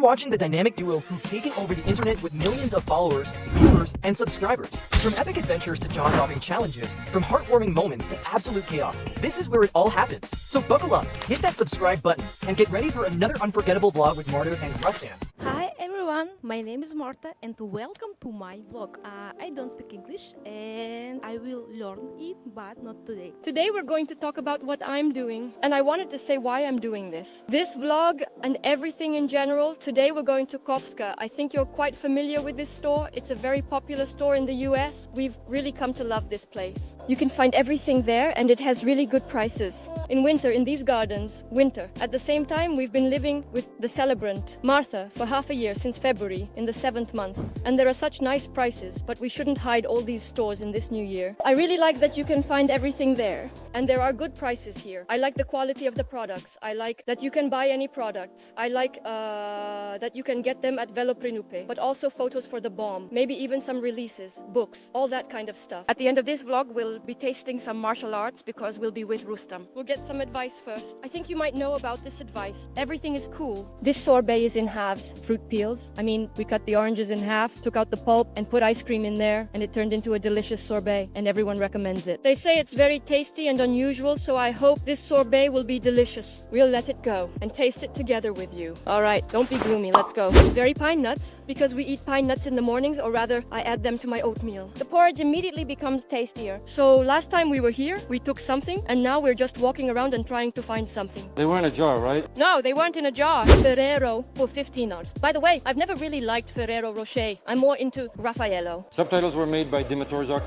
watching the dynamic duo who've taken over the internet with millions of followers, viewers, and subscribers. From epic adventures to jaw-dropping challenges, from heartwarming moments to absolute chaos, this is where it all happens. So buckle up, hit that subscribe button, and get ready for another unforgettable vlog with Marta and Rustam. Hi everyone, my name is Marta and welcome to my vlog. I don't speak English and I will learn it, but not today. Today we're going to talk about what I'm doing, and I wanted to say why I'm doing this. This vlog and everything in general, today we're going to Kowska. I think you're quite familiar with this store. It's a very popular store in the US. We've really come to love this place. You can find everything there and it has really good prices. In winter, in these gardens, winter. At the same time, we've been living with the celebrant, Martha, for half a year since February, in the 7th month. And there are such nice prices, but we shouldn't hide all these stores in this new year. I really like that you can find everything there. And there are good prices here. I like the quality of the products. I like that you can buy any products. I like that you can get them at Veloprinupe, but also photos for the bomb, maybe even some releases, books, all that kind of stuff. At the end of this vlog, we'll be tasting some martial arts because we'll be with Rustam. We'll get some advice first. I think you might know about this advice. Everything is cool. This sorbet is in halves. Fruit peels. I mean, we cut the oranges in half, took out the pulp, and put ice cream in there, and it turned into a delicious sorbet, and everyone recommends it. They say it's very tasty and unusual, so I hope this sorbet will be delicious. We'll let it go and taste it together with you. Alright, don't be gloomy, let's go. Very pine nuts, because we eat pine nuts in the mornings, or rather, I add them to my oatmeal. The porridge immediately becomes tastier. So last time we were here, we took something, and now we're just walking around and trying to find something. They were in a jar, right? No, they weren't in a jar. Ferrero for $15. By the way, I've never really liked Ferrero Rocher. I'm more into Raffaello. Subtitles were made by Dimitrorzak.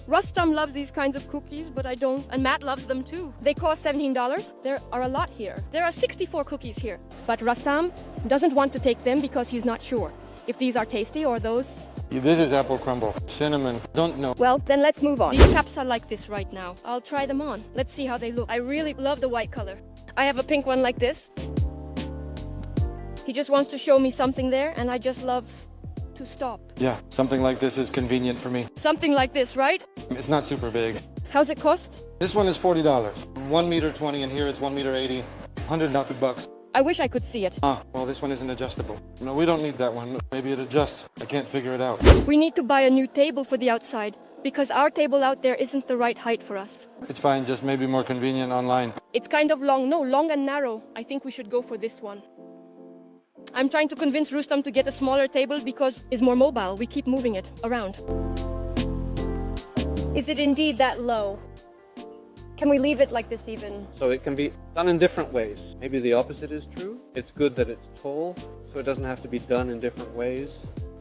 Rustam loves these kinds of cookies, but I don't. And Matt loves them too. They cost $17. There are a lot here. There are 64 cookies here. But Rustam doesn't want to take them because he's not sure if these are tasty or those. This is apple crumble. Cinnamon. Don't know. Well, then let's move on. These caps are like this right now. I'll try them on. Let's see how they look. I really love the white color. I have a pink one like this. He just wants to show me something there, and I just love to stop. Yeah, something like this is convenient for me. Something like this, right? It's not super big. How's it cost? This one is $40. 1 meter 20, and here it's 1 meter 80. 100 nothing bucks. I wish I could see it. Well, this one isn't adjustable. No, we don't need that one. Maybe it adjusts. I can't figure it out. We need to buy a new table for the outside, because our table out there isn't the right height for us. It's fine, just maybe more convenient online. It's kind of long. No, long and narrow. I think we should go for this one. I'm trying to convince Rustam to get a smaller table because it's more mobile. We keep moving it around. Is it indeed that low? Can we leave it like this even? So it can be done in different ways. Maybe the opposite is true. It's good that it's tall, so it doesn't have to be done in different ways.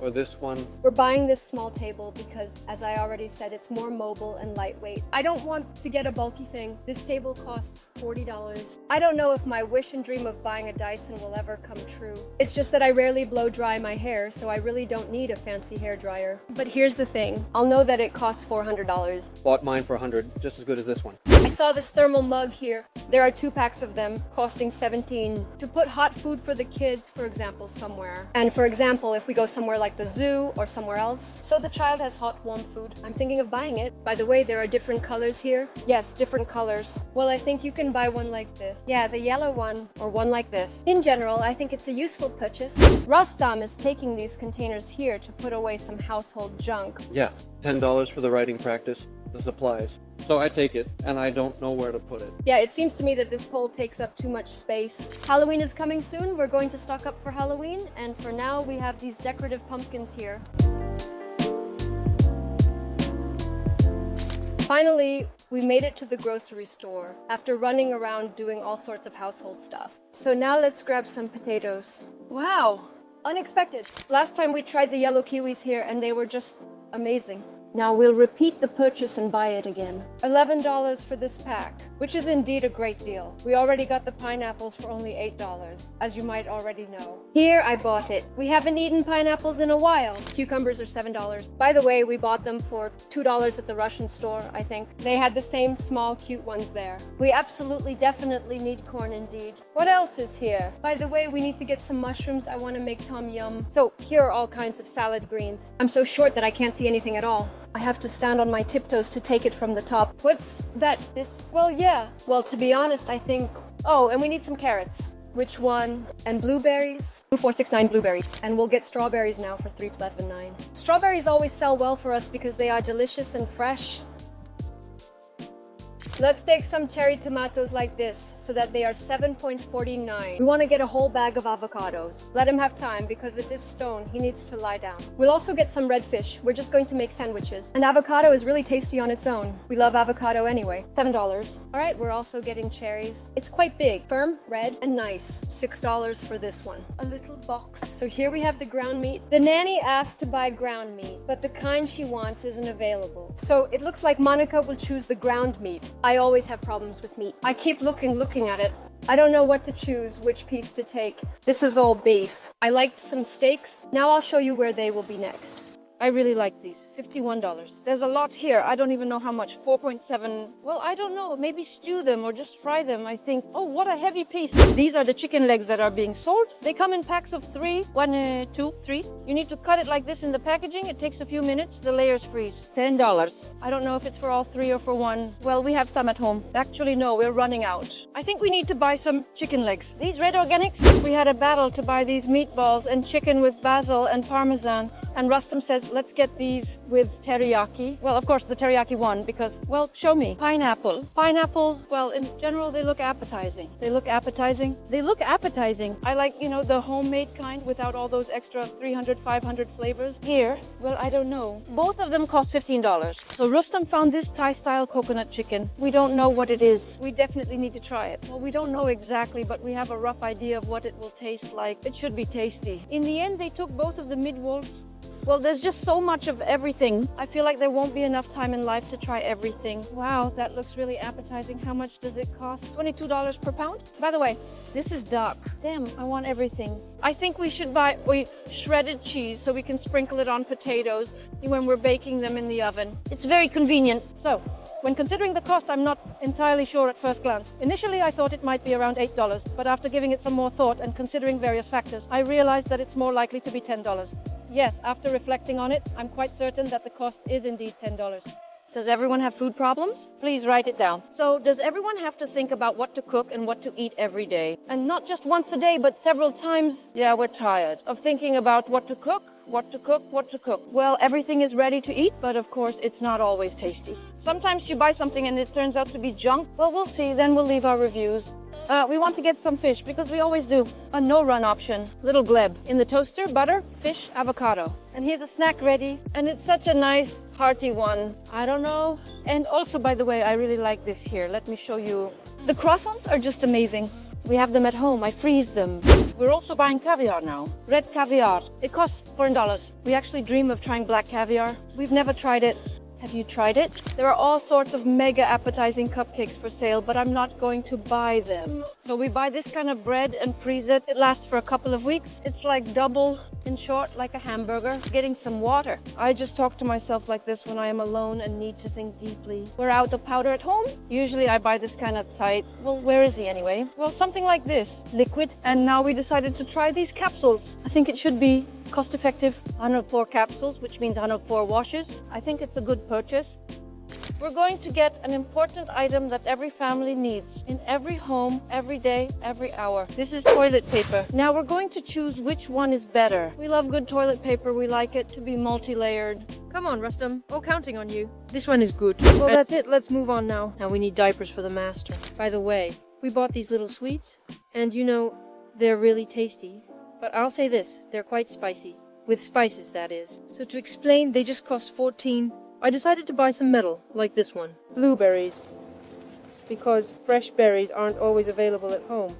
Or this one. We're buying this small table because, as I already said, it's more mobile and lightweight. I don't want to get a bulky thing. This table costs $40. I don't know if my wish and dream of buying a Dyson will ever come true. It's just that I rarely blow dry my hair, so I really don't need a fancy hair dryer. But here's the thing. I'll know that it costs $400. Bought mine for $100, just as good as this one. I saw this thermal mug here. There are 2 packs of them, costing $17. To put hot food for the kids, for example, somewhere. And for example, if we go somewhere like the zoo or somewhere else, so the child has hot, warm food. I'm thinking of buying it. By the way, there are different colors here. Yes, different colors. Well, I think you can buy one like this. Yeah, the yellow one, or one like this. In general, I think it's a useful purchase. Rustam is taking these containers here to put away some household junk. Yeah, $10 for the writing practice, the supplies. So I take it, and I don't know where to put it. Yeah, it seems to me that this pole takes up too much space. Halloween is coming soon. We're going to stock up for Halloween, and for now we have these decorative pumpkins here. Finally, we made it to the grocery store after running around doing all sorts of household stuff. So now let's grab some potatoes. Wow, unexpected. Last time we tried the yellow kiwis here and they were just amazing. Now we'll repeat the purchase and buy it again. $11 for this pack, which is indeed a great deal. We already got the pineapples for only $8, as you might already know. Here I bought it. We haven't eaten pineapples in a while. Cucumbers are $7. By the way, we bought them for $2 at the Russian store, I think. They had the same small, cute ones there. We absolutely, definitely need corn indeed. What else is here? By the way, we need to get some mushrooms. I want to make tom yum. So here are all kinds of salad greens. I'm so short that I can't see anything at all. I have to stand on my tiptoes to take it from the top. What's that? This? Well, yeah. Well, to be honest, I think... Oh, and we need some carrots. Which one? And blueberries? 2469 blueberry. And we'll get strawberries now for 379. Strawberries always sell well for us because they are delicious and fresh. Let's take some cherry tomatoes like this so that they are 7.49. We want to get a whole bag of avocados. Let him have time because it is stone. He needs to lie down. We'll also get some red fish. We're just going to make sandwiches. And avocado is really tasty on its own. We love avocado anyway. $7. All right, we're also getting cherries. It's quite big, firm, red, and nice. $6 for this one. A little box. So here we have the ground meat. The nanny asked to buy ground meat, but the kind she wants isn't available. So it looks like Monica will choose the ground meat. I always have problems with meat. I keep looking at it. I don't know what to choose, which piece to take. This is all beef. I liked some steaks. Now I'll show you where they will be next. I really like these. $51. There's a lot here. I don't even know how much. 4.7. Well, I don't know. Maybe stew them or just fry them, I think. Oh, what a heavy piece. These are the chicken legs that are being sold. They come in packs of 3. 1, 2, 3. You need to cut it like this in the packaging. It takes a few minutes. The layers freeze. $10. I don't know if it's for all 3 or for 1. Well, we have some at home. Actually, no, we're running out. I think we need to buy some chicken legs. These Red Organics, we had a battle to buy these meatballs and chicken with basil and parmesan. And Rustam says, let's get these with teriyaki. Well, of course, the teriyaki won because, well, show me. Pineapple. Pineapple, well, in general, they look appetizing. They look appetizing. They look appetizing. I like, the homemade kind without all those extra 300, 500 flavors. Here, well, I don't know. Both of them cost $15. So Rustam found this Thai-style coconut chicken. We don't know what it is. We definitely need to try it. Well, we don't know exactly, but we have a rough idea of what it will taste like. It should be tasty. In the end, they took both of the mid-wolves. Well, there's just so much of everything. I feel like there won't be enough time in life to try everything. Wow, that looks really appetizing. How much does it cost? $22 per pound? By the way, this is duck. Damn, I want everything. I think we should buy shredded cheese so we can sprinkle it on potatoes when we're baking them in the oven. It's very convenient. So, when considering the cost, I'm not entirely sure at first glance. Initially, I thought it might be around $8, but after giving it some more thought and considering various factors, I realized that it's more likely to be $10. Yes, after reflecting on it, I'm quite certain that the cost is indeed $10. Does everyone have food problems? Please write it down. So, does everyone have to think about what to cook and what to eat every day? And not just once a day, but several times? Yeah, we're tired of thinking about what to cook. Well, everything is ready to eat, but of course, it's not always tasty. Sometimes you buy something and it turns out to be junk. Well, we'll see, then we'll leave our reviews. We want to get some fish because we always do. A no-run option. Little gleb. In the toaster, butter, fish, avocado. And here's a snack ready. And it's such a nice, hearty one. I don't know. And also, by the way, I really like this here. Let me show you. The croissants are just amazing. We have them at home. I freeze them. We're also buying caviar now. Red caviar. It costs $4. We actually dream of trying black caviar. We've never tried it. Have you tried it? There are all sorts of mega appetizing cupcakes for sale, but I'm not going to buy them. So we buy this kind of bread and freeze it. It lasts for a couple of weeks. It's like double, in short, like a hamburger. Getting some water. I just talk to myself like this when I am alone and need to think deeply. We're out of powder at home. Usually I buy this kind of tight. Well, where is he anyway? Well, something like this. Liquid. And now we decided to try these capsules. I think it should be cost-effective. 104 capsules, which means 104 washes. I think it's a good purchase. We're going to get an important item that every family needs in every home, every day, every hour. This is toilet paper. Now we're going to choose which one is better. We love good toilet paper. We like it to be multi-layered. Come on, Rustam. Oh, counting on you. This one is good. Well, that's it. Let's move on now. Now we need diapers for the master. By the way, we bought these little sweets, and they're really tasty. But I'll say this, they're quite spicy. With spices, that is. So to explain, they just cost $14. I decided to buy some metal, like this one. Blueberries. Because fresh berries aren't always available at home.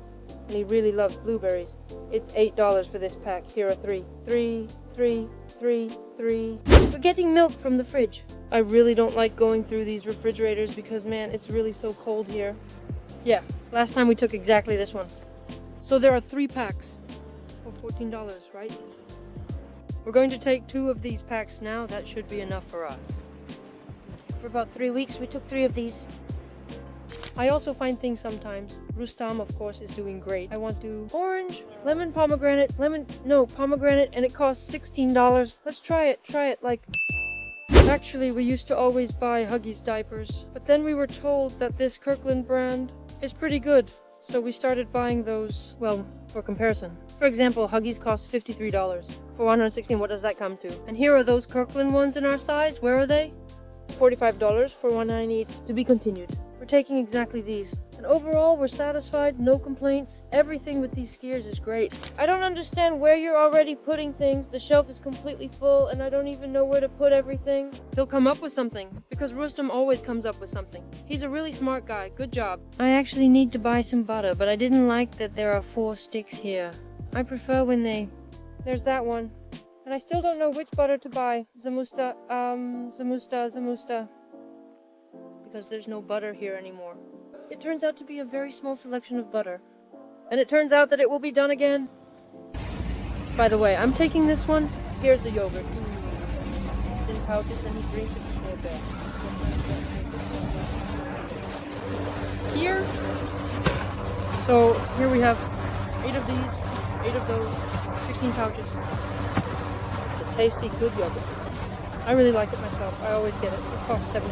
And he really loves blueberries. It's $8 for this pack. Here are 3. 3, 3, 3, 3. We're getting milk from the fridge. I really don't like going through these refrigerators because, man, it's really so cold here. Yeah, last time we took exactly this one. So there are 3 packs. For $14, right? We're going to take 2 of these packs now. That should be enough for us. For about 3 weeks, we took 3 of these. I also find things sometimes. Rustam, of course, is doing great. I want to orange, pomegranate, and it costs $16. Let's try it, Actually, we used to always buy Huggies diapers, but then we were told that this Kirkland brand is pretty good. So we started buying those, well, for comparison. For example, Huggies cost $53. For 116, what does that come to? And here are those Kirkland ones in our size. Where are they? $45 for one I need. To be continued. We're taking exactly these. And overall, we're satisfied, no complaints. Everything with these skiers is great. I don't understand where you're already putting things. The shelf is completely full, and I don't even know where to put everything. He'll come up with something, because Rustam always comes up with something. He's a really smart guy. Good job. I actually need to buy some butter, but I didn't like that there are 4 sticks here. I prefer when they... There's that one. And I still don't know which butter to buy. Zamusta, because there's no butter here anymore. It turns out to be a very small selection of butter. And it turns out that it will be done again. By the way, I'm taking this one. Here's the yogurt. It's in pouches and he drinks it before bed. Here. So here we have 8 of these, 8 of those, 16 pouches. It's a tasty, good yogurt. I really like it myself. I always get it. It costs $17.